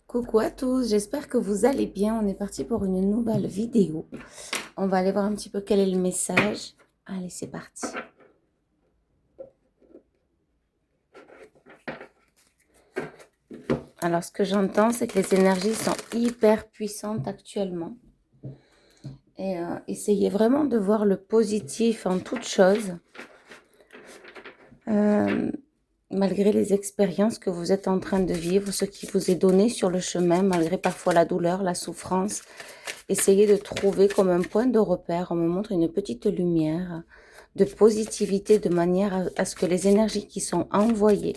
Coucou à tous, j'espère que vous allez bien. On est parti pour une nouvelle vidéo. On va aller voir un petit peu quel est le message. Allez, c'est parti. Alors, ce que j'entends, c'est que les énergies sont hyper puissantes actuellement. Et essayez vraiment de voir le positif en toute chose. Malgré les expériences que vous êtes en train de vivre, ce qui vous est donné sur le chemin, malgré parfois la douleur, la souffrance, essayez de trouver comme un point de repère, on me montre une petite lumière de positivité de manière à ce que les énergies qui sont envoyées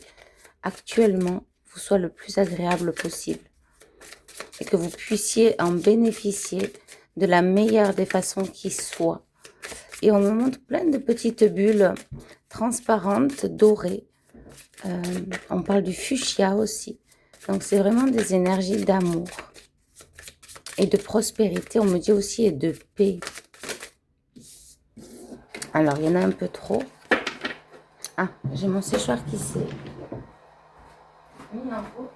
actuellement vous soient le plus agréables possible et que vous puissiez en bénéficier de la meilleure des façons qui soit. Et on me montre plein de petites bulles transparentes, dorées. On parle du fuchsia aussi. Donc c'est vraiment des énergies d'amour et de prospérité. On me dit aussi et de paix. Alors il y en a un peu trop. Ah, j'ai mon séchoir qui s'est mis en route.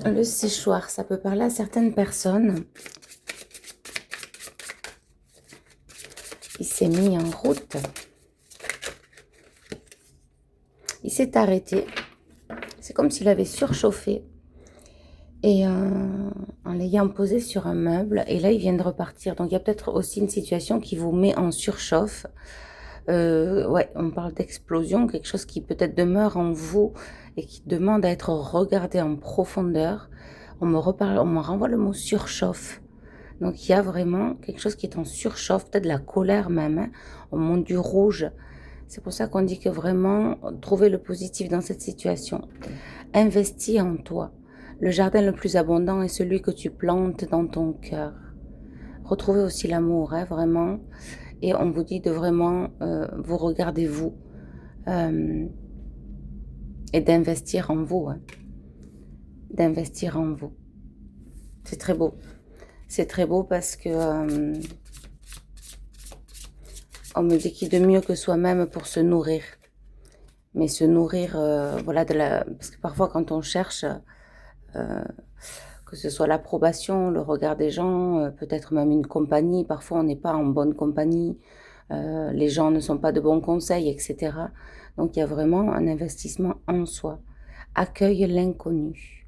Le séchoir, ça peut parler à certaines personnes. Il s'est mis en route. Il s'est arrêté. C'est comme s'il avait surchauffé. Et en l'ayant posé sur un meuble. Et là, il vient de repartir. Donc, il y a peut-être aussi une situation qui vous met en surchauffe. Ouais, on parle d'explosion. Quelque chose qui peut-être demeure en vous et qui demande à être regardé en profondeur. On me renvoie le mot surchauffe. Donc, il y a vraiment quelque chose qui est en surchauffe, peut-être de la colère même. Hein. On monte du rouge. C'est pour ça qu'on dit que vraiment, trouver le positif dans cette situation. Investis en toi. Le jardin le plus abondant est celui que tu plantes dans ton cœur. Retrouvez aussi l'amour, hein, vraiment. Et on vous dit de vraiment vous regarder vous. Et d'investir en vous. Hein. D'investir en vous. C'est très beau. C'est très beau parce que on me dit qu'il de mieux que soi-même pour se nourrir. Mais se nourrir, voilà, parce que parfois quand on cherche, que ce soit l'approbation, le regard des gens, peut-être même une compagnie, parfois on n'est pas en bonne compagnie, les gens ne sont pas de bons conseils, etc. Donc il y a vraiment un investissement en soi. Accueille l'inconnu.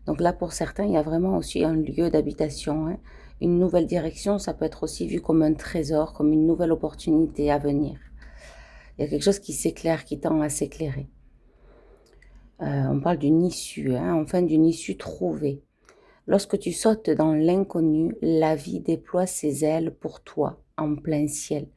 Donc là, pour certains, il y a vraiment aussi un lieu d'habitation. Hein. Une nouvelle direction, ça peut être aussi vu comme un trésor, comme une nouvelle opportunité à venir. Il y a quelque chose qui s'éclaire, qui tend à s'éclairer. On parle d'une issue, hein, enfin d'une issue trouvée. Lorsque tu sautes dans l'inconnu, la vie déploie ses ailes pour toi, en plein ciel.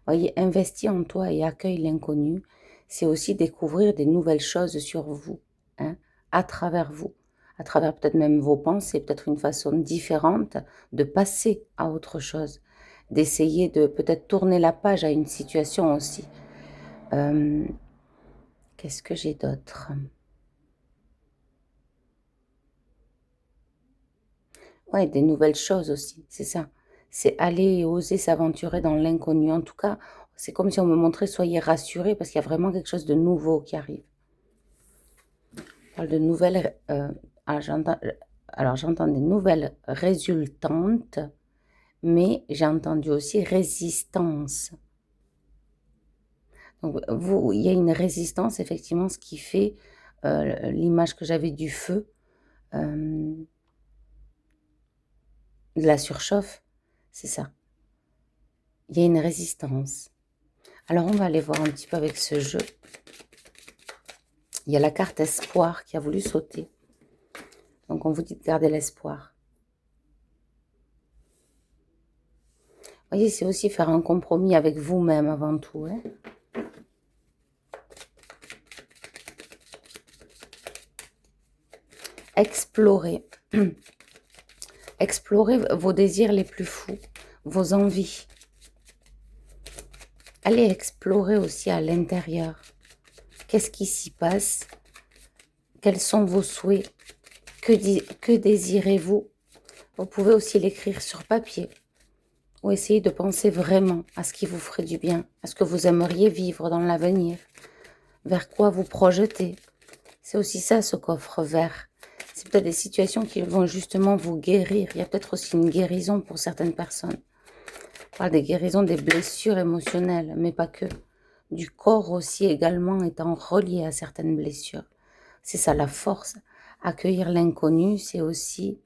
Voyez, investis en toi et accueille l'inconnu, c'est aussi découvrir des nouvelles choses sur vous, hein, à travers vous, à travers peut-être même vos pensées, peut-être une façon différente de passer à autre chose, d'essayer de peut-être tourner la page à une situation aussi. Qu'est-ce que j'ai d'autre ? Ouais, des nouvelles choses aussi, c'est ça. C'est aller et oser s'aventurer dans l'inconnu. En tout cas, c'est comme si on me montrait, soyez rassurés, parce qu'il y a vraiment quelque chose de nouveau qui arrive. On parle de nouvelles... alors, j'entends des nouvelles résultantes, mais j'ai entendu aussi résistance. Donc, il y a une résistance, effectivement, ce qui fait l'image que j'avais du feu, de la surchauffe, c'est ça. Il y a une résistance. Alors, on va aller voir un petit peu avec ce jeu. Il y a la carte espoir qui a voulu sauter. Donc, on vous dit de garder l'espoir. Vous voyez, c'est aussi faire un compromis avec vous-même avant tout. Hein. Explorer. Explorer vos désirs les plus fous, vos envies. Allez explorer aussi à l'intérieur. Qu'est-ce qui s'y passe? Quels sont vos souhaits? Que désirez-vous? Vous pouvez aussi l'écrire sur papier ou essayer de penser vraiment à ce qui vous ferait du bien, à ce que vous aimeriez vivre dans l'avenir, vers quoi vous projetez. C'est aussi ça, ce coffre vert. C'est peut-être des situations qui vont justement vous guérir. Il y a peut-être aussi une guérison pour certaines personnes. On parle des guérisons des blessures émotionnelles, mais pas que. Du corps aussi également étant relié à certaines blessures. C'est ça la force. Accueillir l'inconnu, c'est aussi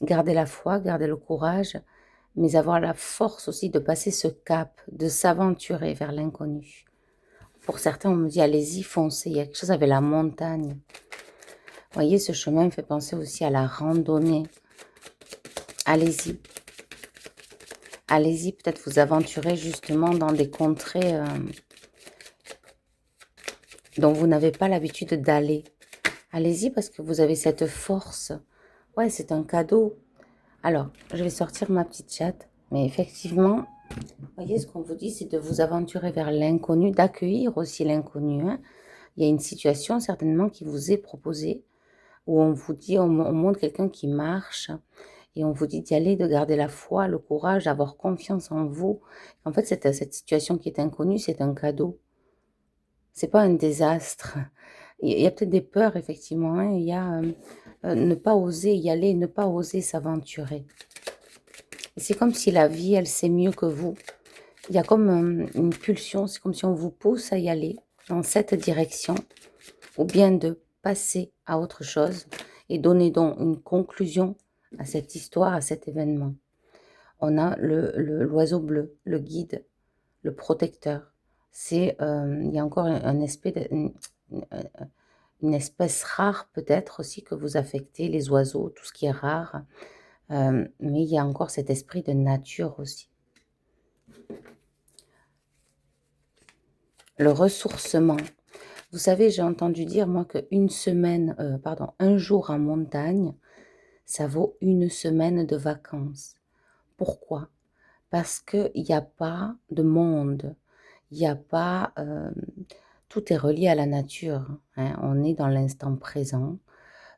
garder la foi, garder le courage, mais avoir la force aussi de passer ce cap, de s'aventurer vers l'inconnu. Pour certains, on me dit, allez-y, foncez, il y a quelque chose avec la montagne. Vous voyez, ce chemin me fait penser aussi à la randonnée. Allez-y. Allez-y, peut-être vous aventurer justement dans des contrées dont vous n'avez pas l'habitude d'aller. Allez-y parce que vous avez cette force. Ouais, c'est un cadeau. Alors, je vais sortir ma petite chatte. Mais effectivement, vous voyez, ce qu'on vous dit, c'est de vous aventurer vers l'inconnu, d'accueillir aussi l'inconnu. Hein. Il y a une situation certainement qui vous est proposée où on vous dit, on montre quelqu'un qui marche et on vous dit d'y aller, de garder la foi, le courage, d'avoir confiance en vous. En fait, cette situation qui est inconnue, c'est un cadeau. C'est pas un désastre. Il y a peut-être des peurs, effectivement. Hein. Il y a ne pas oser y aller, ne pas oser s'aventurer. C'est comme si la vie, elle sait mieux que vous. Il y a comme une pulsion, c'est comme si on vous pousse à y aller dans cette direction, ou bien de passer à autre chose et donner donc une conclusion à cette histoire, à cet événement. On a l'oiseau bleu, le guide, le protecteur. Il y a encore un aspect, une espèce rare peut-être aussi que vous affectez, les oiseaux, tout ce qui est rare. Mais il y a encore cet esprit de nature aussi. Le ressourcement. Vous savez, j'ai entendu dire, moi, un jour en montagne, ça vaut une semaine de vacances. Pourquoi? Parce qu'il n'y a pas de monde. Il n'y a pas... tout est relié à la nature. Hein. On est dans l'instant présent.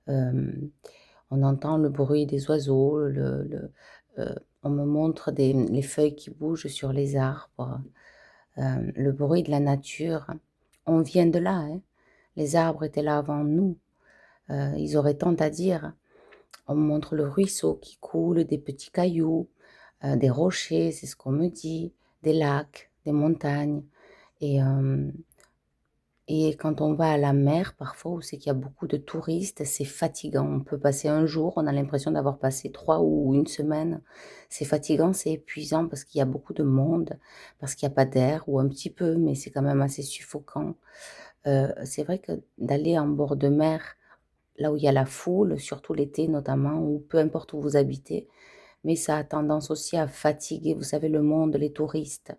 On entend le bruit des oiseaux. On me montre les feuilles qui bougent sur les arbres. Le bruit de la nature. On vient de là. Hein. Les arbres étaient là avant nous. Ils auraient tant à dire. On me montre le ruisseau qui coule, des petits cailloux, des rochers, c'est ce qu'on me dit, des lacs, des montagnes. Et quand on va à la mer, parfois, où c'est qu'il y a beaucoup de touristes, c'est fatigant. On peut passer un jour, on a l'impression d'avoir passé 3 ou une semaine. C'est fatigant, c'est épuisant parce qu'il y a beaucoup de monde, parce qu'il n'y a pas d'air, ou un petit peu, mais c'est quand même assez suffocant. C'est vrai que d'aller en bord de mer, là où il y a la foule, surtout l'été notamment, ou peu importe où vous habitez, mais ça a tendance aussi à fatiguer, vous savez, le monde, les touristes.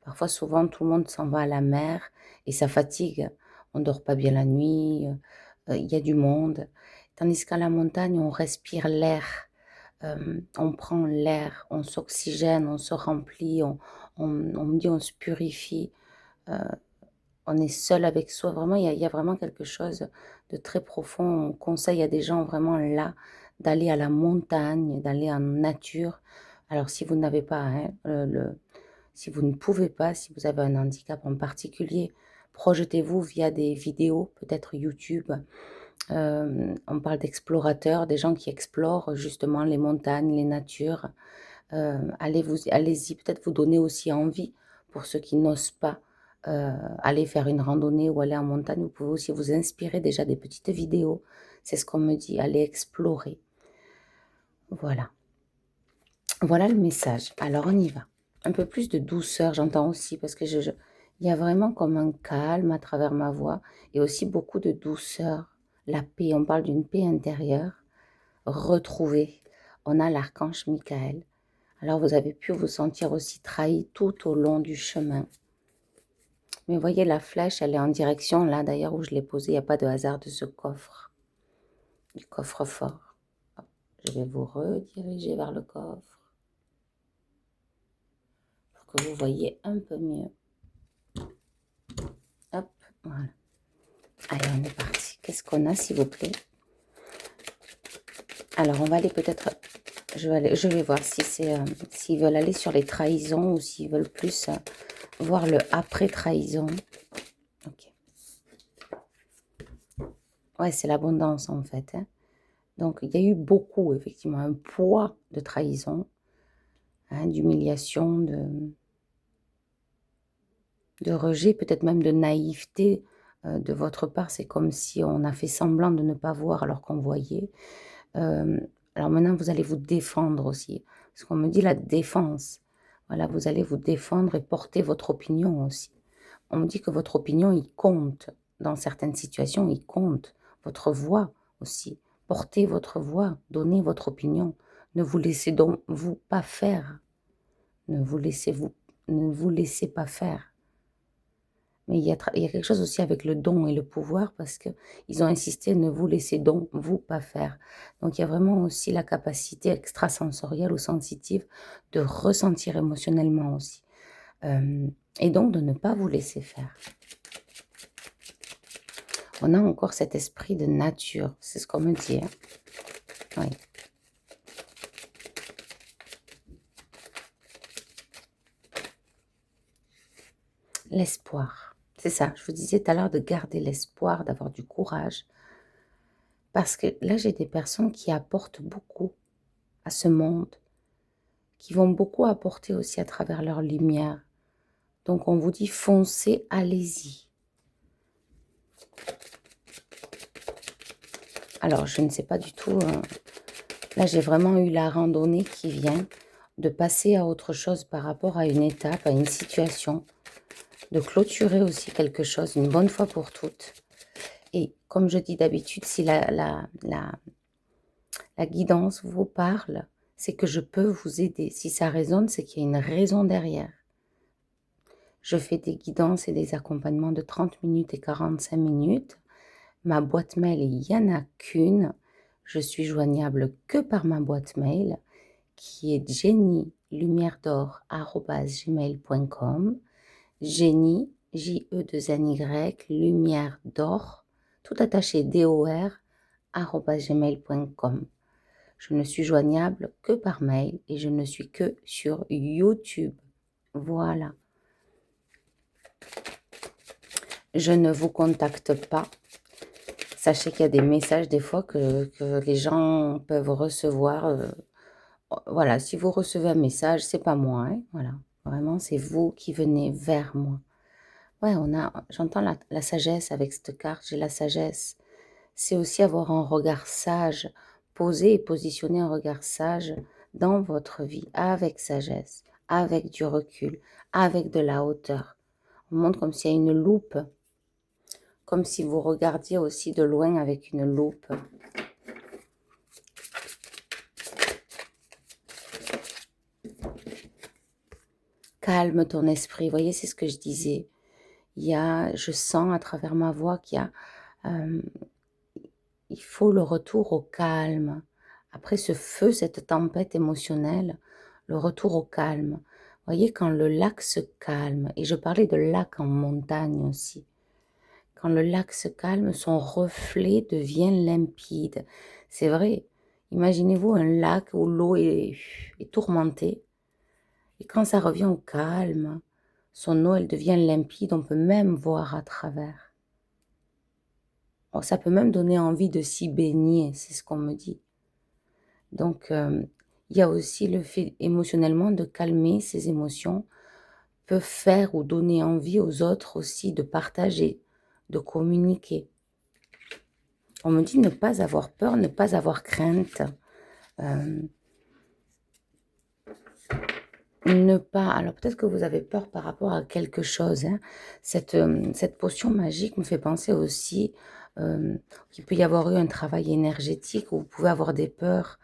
Parfois, souvent, tout le monde s'en va à la mer et ça fatigue. On ne dort pas bien la nuit, il y a du monde. Tandis qu'à la montagne, on respire l'air, on prend l'air, on s'oxygène, on se remplit, on me dit on se purifie. On est seul avec soi. Vraiment, il y a vraiment quelque chose de très profond. On conseille à des gens vraiment là d'aller à la montagne, d'aller en nature. Alors, si vous n'avez pas, hein, si vous ne pouvez pas, si vous avez un handicap en particulier, projetez-vous via des vidéos, peut-être YouTube. On parle d'explorateurs, des gens qui explorent justement les montagnes, les natures. Allez-y, peut-être vous donner aussi envie pour ceux qui n'osent pas aller faire une randonnée ou aller en montagne. Vous pouvez aussi vous inspirer déjà des petites vidéos. C'est ce qu'on me dit, allez explorer. Voilà. Voilà le message. Alors on y va. Un peu plus de douceur, j'entends aussi, parce que il y a vraiment comme un calme à travers ma voix et aussi beaucoup de douceur. La paix, on parle d'une paix intérieure retrouvée. On a l'archange Michael. Alors vous avez pu vous sentir aussi trahi tout au long du chemin. Mais voyez, la flèche, elle est en direction, là d'ailleurs où je l'ai posée, il n'y a pas de hasard de ce coffre, du coffre-fort. Je vais vous rediriger vers le coffre pour que vous voyez un peu mieux. Hop, voilà. Allez, on est parti. Qu'est-ce qu'on a, s'il vous plaît? Alors, on va aller peut-être Je vais voir si c'est, s'ils veulent aller sur les trahisons ou s'ils veulent plus voir le après-trahison. Ok. Ouais, c'est l'abondance en fait, hein. Donc, il y a eu beaucoup, effectivement, un poids de trahison, hein, d'humiliation, de rejet, peut-être même de naïveté de votre part. C'est comme si on a fait semblant de ne pas voir alors qu'on voyait. Euh, alors maintenant, vous allez vous défendre aussi. Parce qu'on me dit la défense. Voilà, vous allez vous défendre et porter votre opinion aussi. On me dit que votre opinion, il compte. Dans certaines situations, il compte. Votre voix aussi. Portez votre voix, donnez votre opinion. Ne vous laissez donc vous pas faire. Ne vous laissez pas faire. Mais il y a quelque chose aussi avec le don et le pouvoir parce qu'ils ont insisté, ne vous laissez donc vous pas faire. Donc il y a vraiment aussi la capacité extrasensorielle ou sensitive de ressentir émotionnellement aussi. Euh, et donc de ne pas vous laisser faire. On a encore cet esprit de nature, c'est ce qu'on me dit, hein. Oui. L'espoir. C'est ça, je vous disais tout à l'heure de garder l'espoir, d'avoir du courage. Parce que là, j'ai des personnes qui apportent beaucoup à ce monde, qui vont beaucoup apporter aussi à travers leur lumière. Donc on vous dit foncez, allez-y. Alors je ne sais pas du tout, là j'ai vraiment eu la randonnée qui vient de passer à autre chose par rapport à une étape, à une situation, de clôturer aussi quelque chose une bonne fois pour toutes. Et comme je dis d'habitude, si la guidance vous parle, c'est que je peux vous aider. Si ça résonne, c'est qu'il y a une raison derrière. Je fais des guidances et des accompagnements de 30 minutes et 45 minutes. Ma boîte mail, il n'y en a qu'une. Je suis joignable que par ma boîte mail qui est jennylumièredor@gmail.com. Jenny, J-E-2-N-Y, lumière d'or, tout attaché D-O-R, @gmail.com. Je ne suis joignable que par mail et je ne suis que sur YouTube. Voilà. Je ne vous contacte pas. Sachez qu'il y a des messages des fois que les gens peuvent recevoir. Voilà, si vous recevez un message, c'est pas moi, hein, voilà. Vraiment, c'est vous qui venez vers moi. Ouais, j'entends la sagesse avec cette carte, j'ai la sagesse. C'est aussi avoir un regard sage, poser et positionner un regard sage dans votre vie, avec sagesse, avec du recul, avec de la hauteur. On montre comme s'il y a une loupe, comme si vous regardiez aussi de loin avec une loupe. Calme ton esprit, vous voyez, c'est ce que je disais. Je sens à travers ma voix il faut le retour au calme. Après ce feu, cette tempête émotionnelle, le retour au calme. Vous voyez, quand le lac se calme, et je parlais de lac en montagne aussi, quand le lac se calme, son reflet devient limpide. C'est vrai, imaginez-vous un lac où l'eau est tourmentée, et quand ça revient au calme, son eau, elle devient limpide, on peut même voir à travers. Bon, ça peut même donner envie de s'y baigner, c'est ce qu'on me dit. Donc, il y a aussi le fait émotionnellement de calmer ses émotions, peut faire ou donner envie aux autres aussi de partager, de communiquer. On me dit ne pas avoir peur, ne pas avoir crainte. Alors peut-être que vous avez peur par rapport à quelque chose, hein. Cette potion magique me fait penser aussi qu'il peut y avoir eu un travail énergétique où vous pouvez avoir des peurs,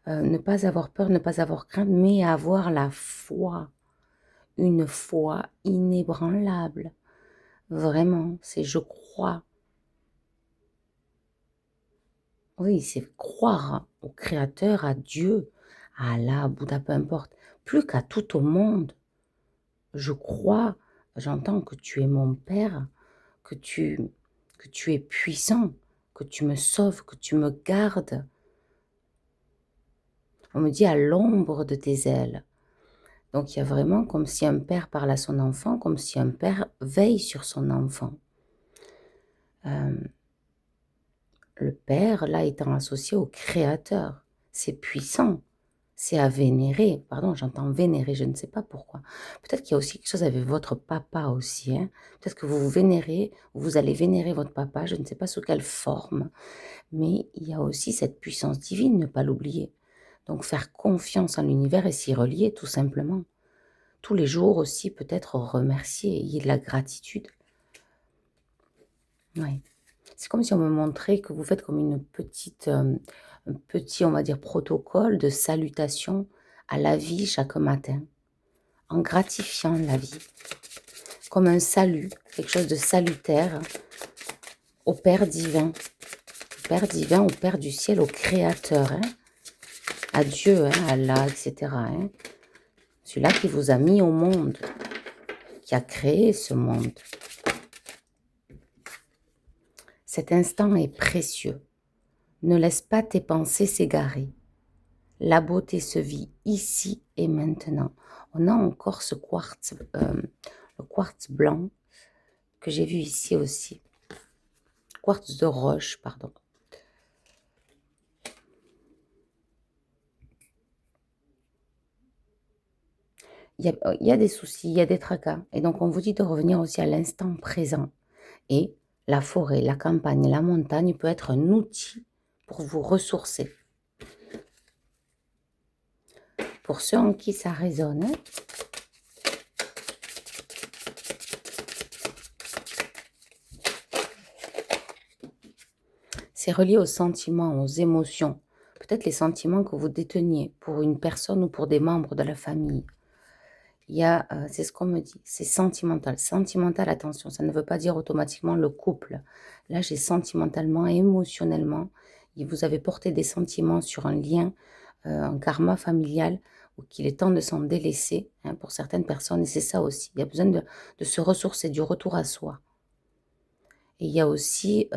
ne pas avoir peur, ne pas avoir crainte, mais avoir la foi, une foi inébranlable. Vraiment, c'est je crois. Oui, c'est croire au Créateur, à Dieu, à Allah, à Bouddha, peu importe, plus qu'à tout au monde. Je crois, j'entends que tu es mon Père, que tu es puissant, que tu me sauves, que tu me gardes. On me dit à l'ombre de tes ailes. Donc il y a vraiment comme si un père parle à son enfant, comme si un père veille sur son enfant. Le père, là, étant associé au créateur. C'est puissant. C'est à vénérer. Pardon, j'entends vénérer, je ne sais pas pourquoi. Peut-être qu'il y a aussi quelque chose avec votre papa aussi. Hein. Peut-être que vous vous vénérez, ou vous allez vénérer votre papa, je ne sais pas sous quelle forme. Mais il y a aussi cette puissance divine, ne pas l'oublier. Donc faire confiance en l'univers et s'y relier tout simplement. Tous les jours aussi peut-être remercier, ayez de la gratitude. Oui. C'est comme si on me montrait que vous faites comme un petit, on va dire, protocole de salutation à la vie chaque matin, en gratifiant la vie, comme un salut, quelque chose de salutaire au Père divin, au Père du ciel, au Créateur, hein, à Dieu, hein, à Allah, etc. Hein, celui-là qui vous a mis au monde, qui a créé ce monde. Cet instant est précieux. Ne laisse pas tes pensées s'égarer. La beauté se vit ici et maintenant. On a encore ce quartz, le quartz blanc que j'ai vu ici aussi. Quartz de roche, pardon. Il y a des soucis, il y a des tracas. Et donc, on vous dit de revenir aussi à l'instant présent. Et la forêt, la campagne, la montagne peut être un outil pour vous ressourcer. Pour ceux en qui ça résonne, hein, c'est relié aux sentiments, aux émotions. Peut-être les sentiments que vous déteniez pour une personne ou pour des membres de la famille. Il y a, c'est ce qu'on me dit, c'est sentimental. Sentimental, attention, ça ne veut pas dire automatiquement le couple. Là, j'ai sentimentalement, émotionnellement, vous avez porté des sentiments sur un lien, un karma familial, ou qu'il est temps de s'en délaisser, hein, pour certaines personnes, et c'est ça aussi. Il y a besoin de se ressourcer, du retour à soi. Et il y a aussi,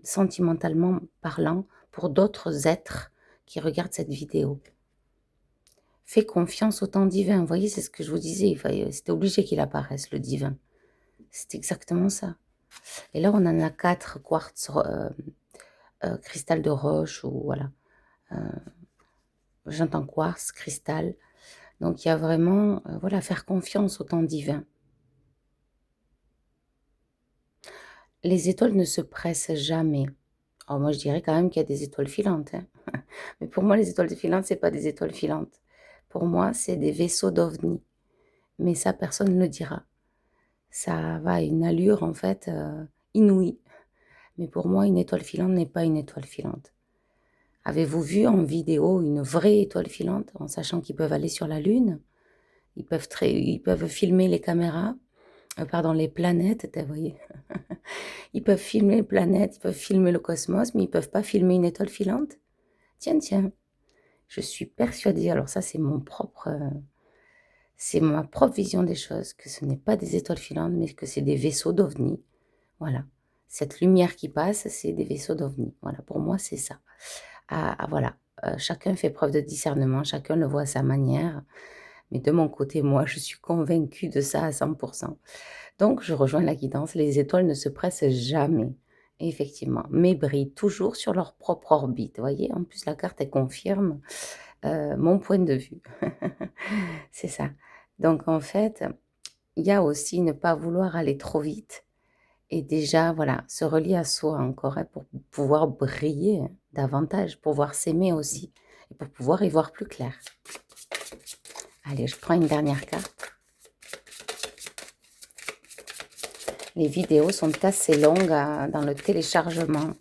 sentimentalement parlant, pour d'autres êtres qui regardent cette vidéo. Fais confiance au temps divin. Vous voyez, c'est ce que je vous disais. C'était obligé qu'il apparaisse, le divin. C'est exactement ça. Et là, on en a 4 quartz, cristal de roche, ou voilà. J'entends quartz, cristal. Donc, il y a vraiment, voilà, faire confiance au temps divin. Les étoiles ne se pressent jamais. Alors, moi, je dirais quand même qu'il y a des étoiles filantes. Hein. Mais pour moi, les étoiles filantes, ce n'est pas des étoiles filantes. Pour moi, c'est des vaisseaux d'ovnis. Mais ça, personne ne le dira. Ça va à une allure, en fait, inouïe. Mais pour moi, une étoile filante n'est pas une étoile filante. Avez-vous vu en vidéo une vraie étoile filante, en sachant qu'ils peuvent aller sur la Lune? Ils peuvent filmer les caméras, les planètes, vous voyez. Ils peuvent filmer les planètes, ils peuvent filmer le cosmos, mais ils ne peuvent pas filmer une étoile filante? Tiens, tiens, je suis persuadée, alors ça c'est ma propre vision des choses, que ce n'est pas des étoiles filantes, mais que c'est des vaisseaux d'ovnis. Voilà. Cette lumière qui passe, c'est des vaisseaux d'ovnis. Voilà, pour moi, c'est ça. Voilà. Chacun fait preuve de discernement, chacun le voit à sa manière. Mais de mon côté, moi, je suis convaincue de ça à 100%. Donc, je rejoins la guidance. Les étoiles ne se pressent jamais, effectivement, mais brillent toujours sur leur propre orbite. Vous voyez, en plus, la carte, elle confirme mon point de vue. C'est ça. Donc, en fait, il y a aussi ne pas vouloir aller trop vite. Et déjà, voilà, se relier à soi encore, hein, pour pouvoir briller, hein, davantage, pour pouvoir s'aimer aussi, et pour pouvoir y voir plus clair. Allez, je prends une dernière carte. Les vidéos sont assez longues dans le téléchargement.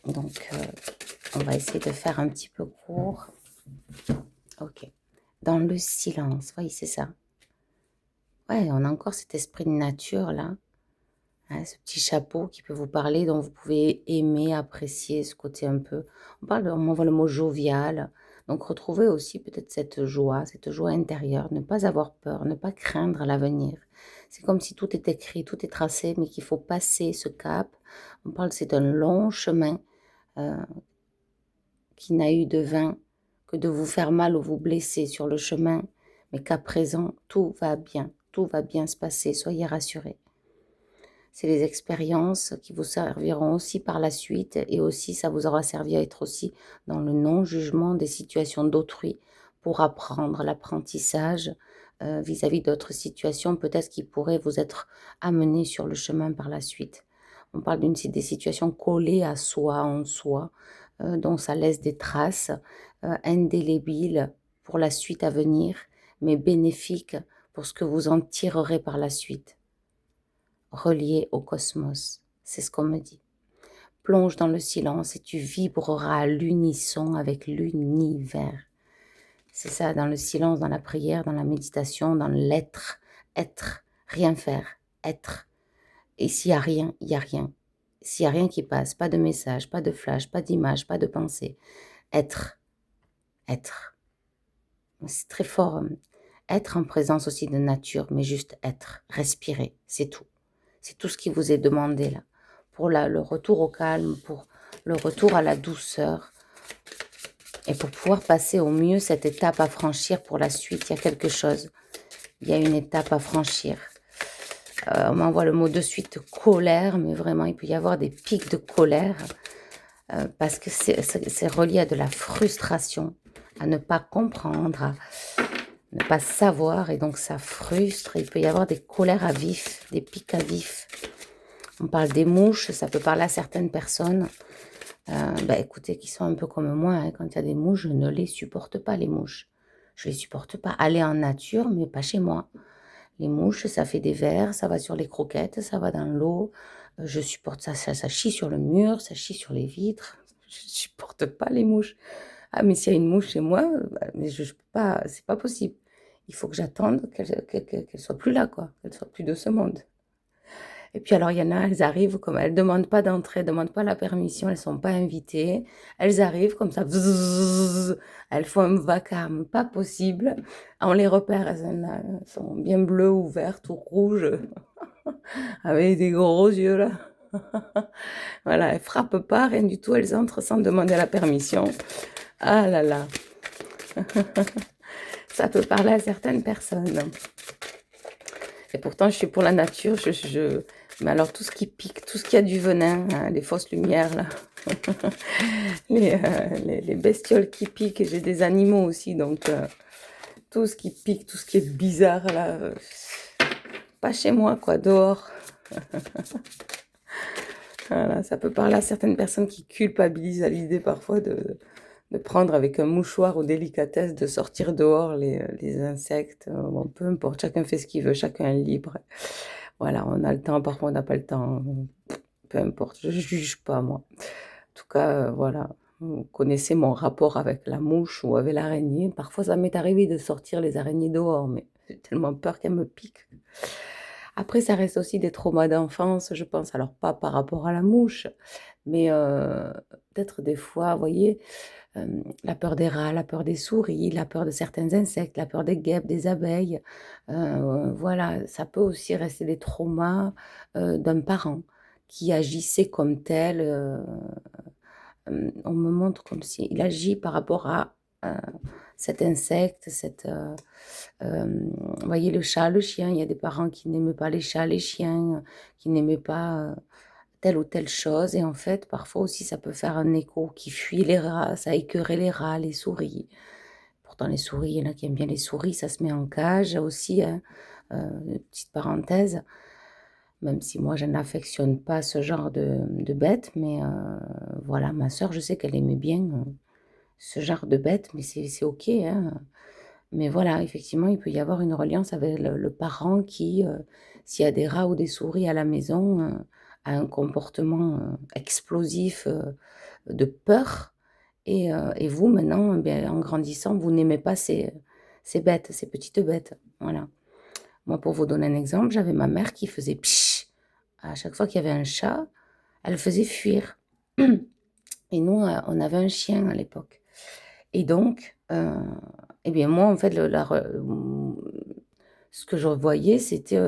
Donc, on va essayer de faire un petit peu court. Ok. Dans le silence, oui, c'est ça. Ouais, on a encore cet esprit de nature, là. Hein, ce petit chapeau qui peut vous parler, dont vous pouvez aimer, apprécier ce côté un peu. On voit le mot jovial. Donc, retrouver aussi peut-être cette joie intérieure. Ne pas avoir peur, ne pas craindre l'avenir. C'est comme si tout est écrit, tout est tracé, mais qu'il faut passer ce cap. C'est un long chemin qui n'a eu de vain que de vous faire mal ou vous blesser sur le chemin, mais qu'à présent, tout va bien se passer, soyez rassurés. C'est les expériences qui vous serviront aussi par la suite et aussi ça vous aura servi à être aussi dans le non-jugement des situations d'autrui pour apprendre l'apprentissage vis-à-vis d'autres situations peut-être qui pourraient vous être amenées sur le chemin par la suite. On parle des situations collées à soi, en soi, dont ça laisse des traces indélébiles pour la suite à venir, mais bénéfiques pour ce que vous en tirerez par la suite. Relié au cosmos, c'est ce qu'on me dit. Plonge dans le silence et tu vibreras à l'unisson avec l'univers. C'est ça, dans le silence, dans la prière, dans la méditation, dans l'être, être, rien faire, être. Et s'il n'y a rien, il n'y a rien. S'il n'y a rien qui passe, pas de message, pas de flash, pas d'image, pas de pensée. Être, être. C'est très fort. Être en présence aussi de nature, mais juste être, respirer, c'est tout. C'est tout ce qui vous est demandé là. Pour le retour au calme, pour le retour à la douceur. Et pour pouvoir passer au mieux cette étape à franchir pour la suite, il y a quelque chose. Il y a une étape à franchir. On m'envoie le mot de suite colère, mais vraiment il peut y avoir des pics de colère parce que c'est relié à de la frustration, à ne pas comprendre, à ne pas savoir et donc ça frustre. Il peut y avoir des colères à vif, des pics à vif. On parle des mouches, ça peut parler à certaines personnes. Écoutez, qui sont un peu comme moi, hein, quand il y a des mouches, je ne les supporte pas, les mouches. Je les supporte pas. Aller en nature, mais pas chez moi. Les mouches, ça fait des vers, ça va sur les croquettes, ça va dans l'eau. Je supporte ça, ça chie sur le mur, ça chie sur les vitres. Je supporte pas les mouches. Ah, mais s'il y a une mouche chez moi, mais je peux pas, c'est pas possible. Il faut que j'attende qu'elle soit plus là, quoi, qu'elle soit plus de ce monde. Et puis alors, il y en a, elles arrivent comme elles ne demandent pas d'entrée, elles ne demandent pas la permission, elles ne sont pas invitées. Elles arrivent comme ça, bzzz, elles font un vacarme pas possible. On les repère, elles sont bien bleues ou vertes ou rouges, avec des gros yeux là. Voilà, elles frappent pas, rien du tout, elles entrent sans demander la permission. Ah là là, ça peut parler à certaines personnes. Et pourtant, je suis pour la nature, mais alors tout ce qui pique, tout ce qui a du venin, hein, les fausses lumières, là, les bestioles qui piquent, et j'ai des animaux aussi, donc tout ce qui pique, tout ce qui est bizarre, là, pas chez moi, quoi, dehors. Voilà, ça peut parler à certaines personnes qui culpabilisent à l'idée parfois de prendre avec un mouchoir ou délicatesse, de sortir dehors les insectes. Bon, peu importe, chacun fait ce qu'il veut, chacun est libre. Voilà, on a le temps, parfois on n'a pas le temps. Peu importe, je ne juge pas, moi. En tout cas, voilà, vous connaissez mon rapport avec la mouche ou avec l'araignée. Parfois, ça m'est arrivé de sortir les araignées dehors, mais j'ai tellement peur qu'elles me piquent. Après, ça reste aussi des traumas d'enfance, je pense. Alors, pas par rapport à la mouche, mais peut-être des fois, vous voyez, la peur des rats, la peur des souris, la peur de certains insectes, la peur des guêpes, des abeilles. Voilà, ça peut aussi rester des traumas d'un parent qui agissait comme tel. On me montre comme s'il agit par rapport à cet insecte, vous voyez le chat, le chien, il y a des parents qui n'aimaient pas les chats, les chiens, qui n'aimaient pas telle ou telle chose. Et en fait, parfois aussi, ça peut faire un écho qui fuit les rats, ça écœurait les rats, les souris. Pourtant, les souris, il y en a qui aiment bien les souris, ça se met en cage aussi, hein. Petite parenthèse, même si moi, je n'affectionne pas ce genre de bêtes, mais voilà, ma sœur, je sais qu'elle aimait bien ce genre de bêtes, mais c'est ok, hein. Mais voilà, effectivement, il peut y avoir une reliance avec le parent qui, s'il y a des rats ou des souris à la maison, a un comportement explosif de peur. Et vous, maintenant, en grandissant, vous n'aimez pas ces bêtes, ces petites bêtes. Voilà. Moi, pour vous donner un exemple, j'avais ma mère qui faisait psh à chaque fois qu'il y avait un chat, elle faisait fuir. Et nous, on avait un chien à l'époque. Et donc, eh bien moi, en fait, ce que je voyais, c'était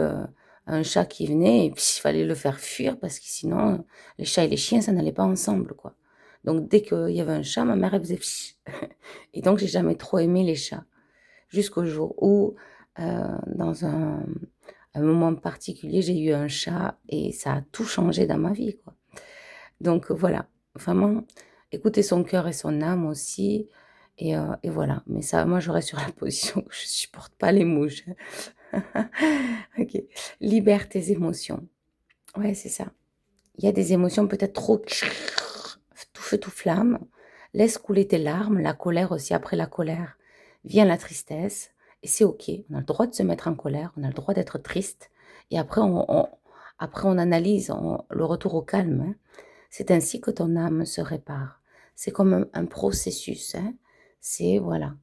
un chat qui venait et puis il fallait le faire fuir parce que sinon, les chats et les chiens, ça n'allait pas ensemble, quoi. Donc, dès qu'il y avait un chat, ma mère, elle faisait pfff. Et donc, j'ai jamais trop aimé les chats. Jusqu'au jour où, dans un moment particulier, j'ai eu un chat et ça a tout changé dans ma vie, quoi. Donc, voilà, vraiment, écouter son cœur et son âme aussi. Et voilà. Mais ça, moi, je reste sur la position que je supporte pas les mouches. Ok. Libère tes émotions. Ouais, c'est ça. Il y a des émotions peut-être trop tout feu, tout flamme. Laisse couler tes larmes, la colère aussi. Après la colère vient la tristesse. Et c'est OK. On a le droit de se mettre en colère, on a le droit d'être triste. Et après, après, on analyse le retour au calme, hein. C'est ainsi que ton âme se répare. C'est comme un processus, hein. C'est, voilà,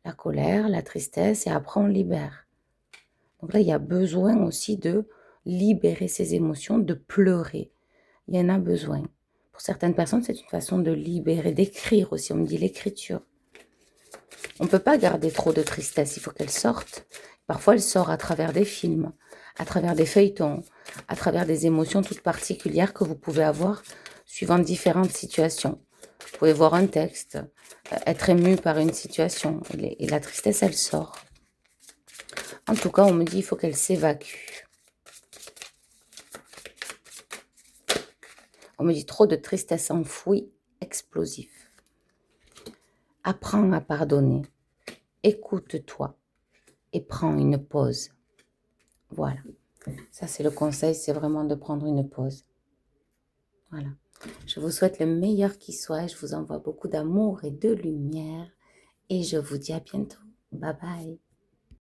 la colère, la tristesse, et après, on libère. Donc là, il y a besoin aussi de libérer ses émotions, de pleurer. Il y en a besoin. Pour certaines personnes, c'est une façon de libérer, d'écrire aussi. On me dit l'écriture. On ne peut pas garder trop de tristesse, il faut qu'elle sorte. Parfois, elle sort à travers des films, à travers des feuilletons, à travers des émotions toutes particulières que vous pouvez avoir suivant différentes situations. Vous pouvez voir un texte, être ému par une situation, et la tristesse, elle sort. En tout cas, on me dit il faut qu'elle s'évacue. On me dit trop de tristesse enfouie, explosif. Apprends à pardonner. Écoute-toi et prends une pause. Voilà. Ça, c'est le conseil, c'est vraiment de prendre une pause. Voilà. Je vous souhaite le meilleur qui soit. Je vous envoie beaucoup d'amour et de lumière. Et je vous dis à bientôt. Bye bye.